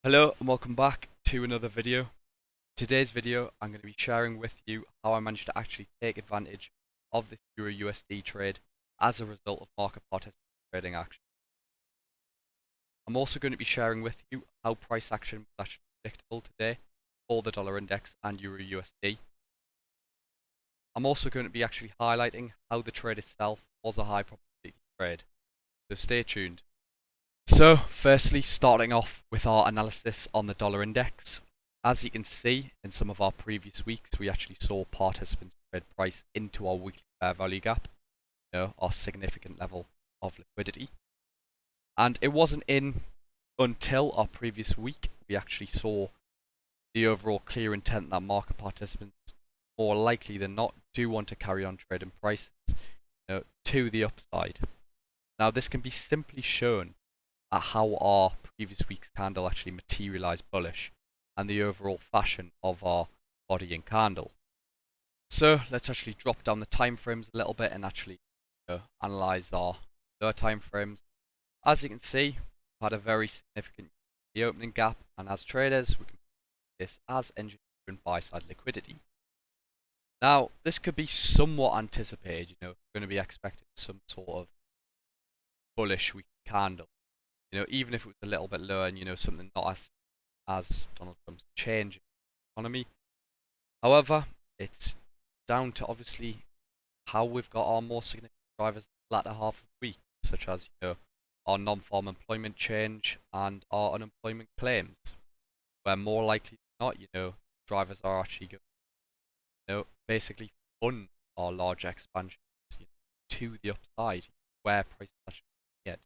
Hello and welcome back to another video. Today's video I'm going to be sharing with you how I managed to actually take advantage of this Euro USD trade as a result of market participant trading action. I'm also going to be sharing with you how price action was actually predictable today for the dollar index and Euro USD. I'm also going to be actually highlighting how the trade itself was a high probability trade, so stay tuned. So, firstly, starting off with our analysis on the dollar index. As you can see, in some of our previous weeks, we actually saw participants trade price into our weekly fair value gap, our significant level of liquidity. And it wasn't until our previous week we actually saw the overall clear intent that market participants, more likely than not, do want to carry on trading prices to the upside. Now, this can be simply shown at how our previous week's candle actually materialized bullish and the overall fashion of our body and candle. So let's actually drop down the time frames a little bit and actually analyze our lower time frames. As you can see, we've had a very significant the opening gap, and as traders we can see this as engine-driven buy-side liquidity. Now, this could be somewhat anticipated, we're going to be expecting some sort of bullish week candle. Even if it was a little bit lower and, something not as Donald Trump's change in the economy. However, it's down to obviously how we've got our more significant drivers in the latter half of the week, such as, our non-farm employment change and our unemployment claims, where more likely than not, drivers are actually going to, basically fund our large expansions to the upside, where prices actually get.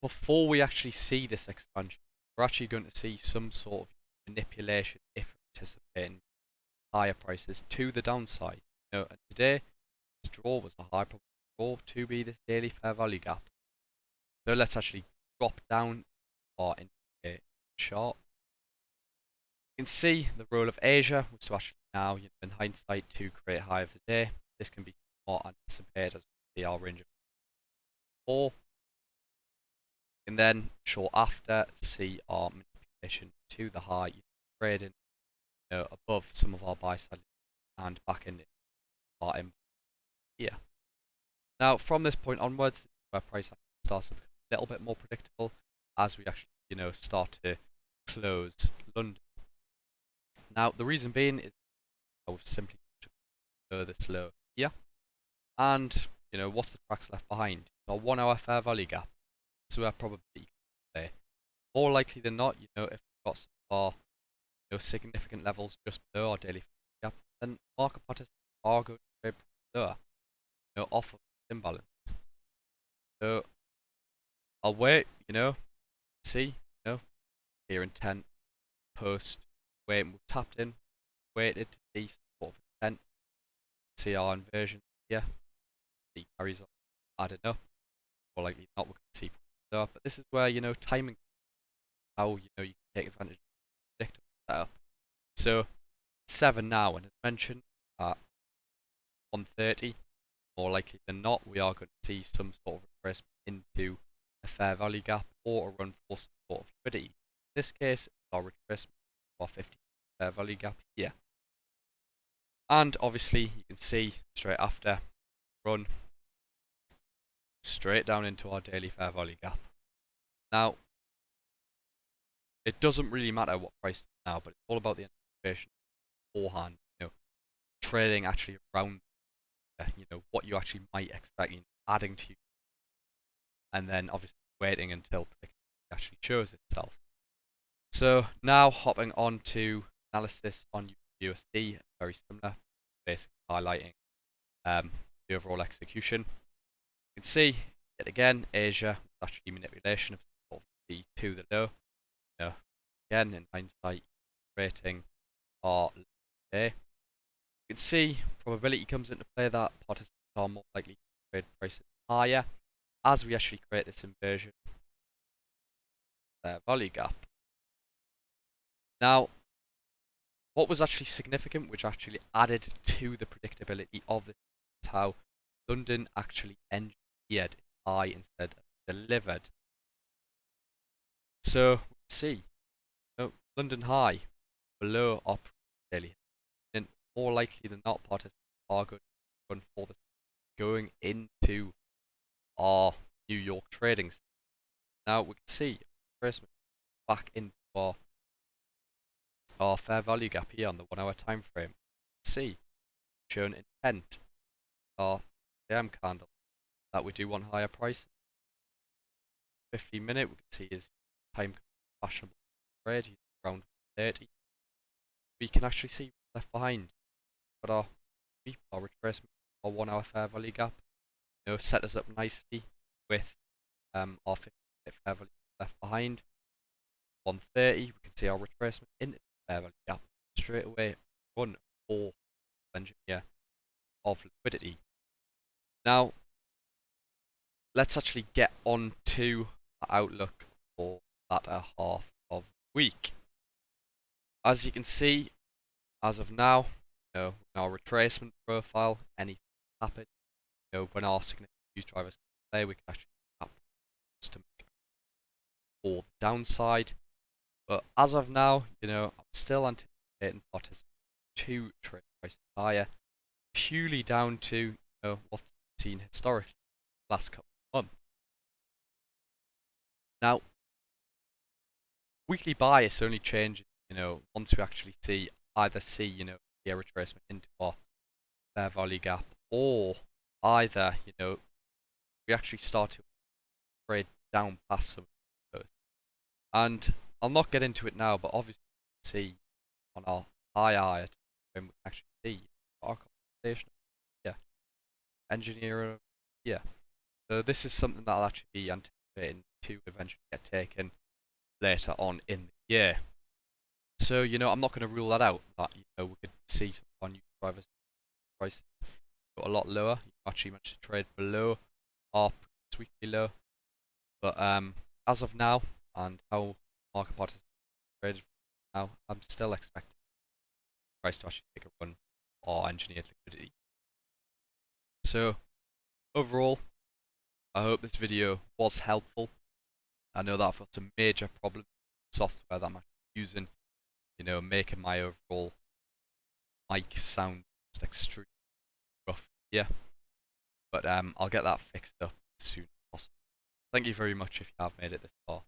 Before we actually see this expansion, we're actually going to see some sort of manipulation if we participate in higher prices to the downside. And today, this draw was a high probability draw to be this daily fair value gap. So let's actually drop down our indicator chart. You can see the role of Asia was to actually now, in hindsight, to create high of the day. This can be more anticipated as we see our range of 4. And then short after see our manipulation to the high, trading above some of our buy side and back in our in here. Now from this point onwards, this is where price starts to become a little bit more predictable as we actually start to close London. Now the reason being is we've simply go this low here, and what's the cracks left behind? Our 1 hour fair value gap. So we're probably more likely than not, if we've got some of our significant levels just below our daily gap, then market participants are going to trade lower, off of this imbalance. So I'll wait, see, clear intent, post, wait, and we've tapped in, waited to see some sort of intent, see our inversion here, see carries on, adding up, more likely not, we're going to see. But this is where timing, how you can take advantage of the predictable setup. So 7 now, and as mentioned at 1:30, more likely than not, we are going to see some sort of retracement into a fair value gap or a run for some sort of liquidity. In this case, it's our retracement of our 50 fair value gap here. And obviously, you can see straight after run straight down into our daily fair value gap. Now, it doesn't really matter what price is now, but it's all about the anticipation beforehand. Trading actually around, what you actually might expect, adding to, and then obviously waiting until it actually shows itself. So now hopping on to analysis on USD, very similar, basically highlighting the overall execution. You can see yet again Asia was actually manipulation of the to the low. Again in hindsight, rating our day. You can see probability comes into play that participants are more likely to trade prices higher as we actually create this inversion value gap. Now, what was actually significant, which actually added to the predictability of this, is how London actually engineered high instead of delivered. So we see London High below our daily, and more likely than not, participants are going to run for this going into our New York trading. Now we can see retracement back into our fair value gap here on the 1 hour time frame. See, shown intent, our DM candle that we do want higher prices. 15-minute we can see is time fashionable trade around 30. We can actually see left behind, but our retracement, our 1 hour fair value gap, set us up nicely with our 50-minute fair value left behind. 130, we can see our retracement into the fair value gap straight away. Run for engineer of liquidity. Now, let's actually get on to the outlook for that half of the week. As you can see, as of now, in our retracement profile, anything can happen. When our significant use drivers play, we can actually to make for the downside. But as of now, I'm still anticipating participants to trade prices higher, purely down to what's seen historically the last couple of months. Now, weekly bias only changes, once we actually see the retracement into our fair value gap, or either, we actually start to trade down past some of those. And I'll not get into it now, but obviously you can see on our high we can actually see our conversation. Yeah. Engineer, yeah. So this is something that I'll actually be anticipating to eventually get taken later on in the year. So, I'm not going to rule that out, that, we could see some of our new drivers prices go a lot lower. You actually managed to trade below our weekly low. But as of now, and how market participants traded now, I'm still expecting the price to actually take a run or engineered liquidity. So, overall, I hope this video was helpful. I know that I've got some major problems with software that I'm using, making my overall mic sound just extremely rough here. But I'll get that fixed up as soon as possible. Thank you very much if you have made it this far.